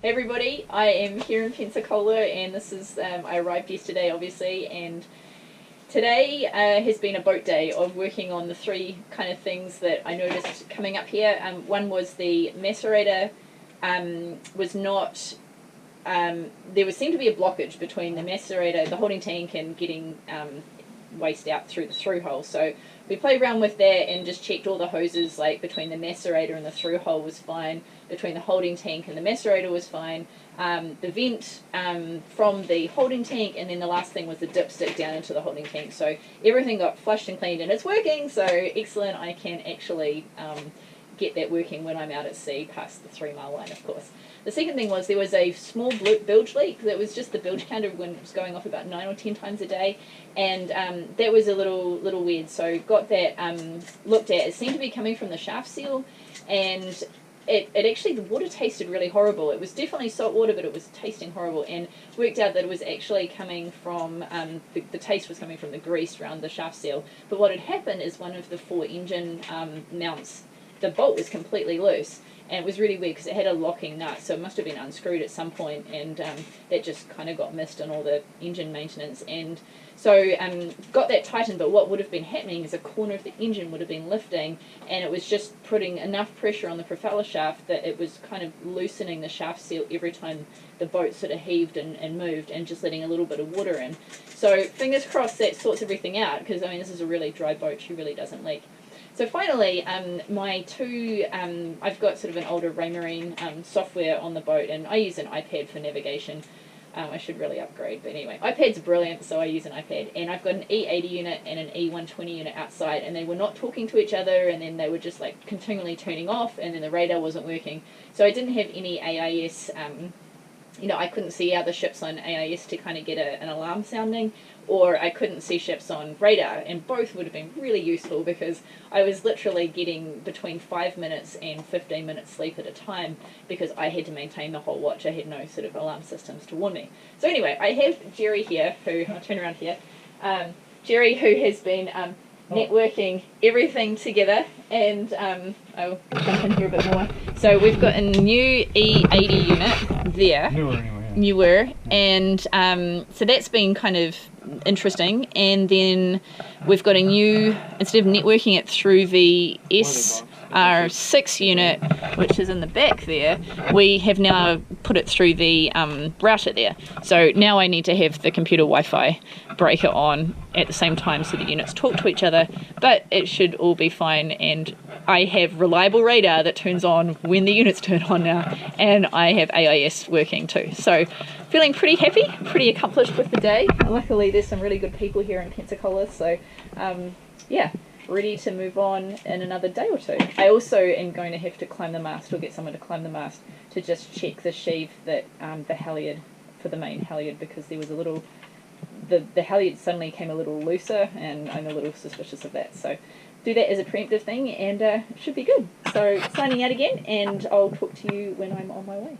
Hey everybody, I am here in Pensacola and this is, I arrived yesterday obviously, and today has been a boat day of working on the three kind of things that I noticed coming up here. One was the macerator was not, there seemed to be a blockage between the macerator, the holding tank, and getting waste out through the through hole. So we played around with that and just checked all the hoses, like between the macerator and the through hole was fine, between the holding tank and the macerator was fine, the vent from the holding tank, and then the last thing was the dipstick down into the holding tank. So everything got flushed and cleaned and it's working, so excellent. I can actually get that working when I'm out at sea past the 3 mile line, of course. The second thing was there was a small bilge leak that was just the bilge counter when it was going off about 9 or 10 times a day, and that was a little weird. So got that looked at. It seemed to be coming from the shaft seal, and it actually, the water tasted really horrible. It was definitely salt water, but it was tasting horrible, and worked out that it was actually coming from, the taste was coming from the grease around the shaft seal. But what had happened is one of the 4 engine mounts, the bolt was completely loose, and it was really weird because it had a locking nut, so it must have been unscrewed at some point, and that just kind of got missed on all the engine maintenance. And so got that tightened, but what would have been happening is a corner of the engine would have been lifting, and it was just putting enough pressure on the propeller shaft that it was kind of loosening the shaft seal every time the boat sort of heaved and moved, and just letting a little bit of water in. So fingers crossed that sorts everything out, because I mean this is a really dry boat, she really doesn't leak. So finally, my two, I've got sort of an older Raymarine software on the boat, and I use an iPad for navigation. I should really upgrade, but anyway, iPad's brilliant, so I use an iPad. And I've got an E80 unit and an E120 unit outside, and they were not talking to each other, and then they were just like continually turning off, and then the radar wasn't working. So I didn't have any AIS, you know, I couldn't see other ships on AIS to kind of get an alarm sounding, or I couldn't see ships on radar, and both would have been really useful because I was literally getting between 5 minutes and 15 minutes sleep at a time because I had to maintain the whole watch. I had no sort of alarm systems to warn me. So anyway, I have Jerry here, who, I'll turn around here, Jerry, who has been networking everything together, and I'll jump in here a bit more. So we've got a new E80 unit there. Newer, and so that's been kind of interesting. And then we've got a new, instead of networking it through the SR6 unit, which is in the back there, we have now put it through the router there. So now I need to have the computer Wi-Fi breaker on at the same time so the units talk to each other, but it should all be fine. And I have reliable radar that turns on when the units turn on now, and I have AIS working too. So feeling pretty happy, pretty accomplished with the day. Luckily there's some really good people here in Pensacola, so yeah, ready to move on in another day or two. I also am going to have to climb the mast, or get someone to climb the mast to just check the sheave that the halyard, for the main halyard, because there was a little, the halyard suddenly came a little looser, and I'm a little suspicious of that. So do that as a preemptive thing, and it should be good. So signing out again, and I'll talk to you when I'm on my way.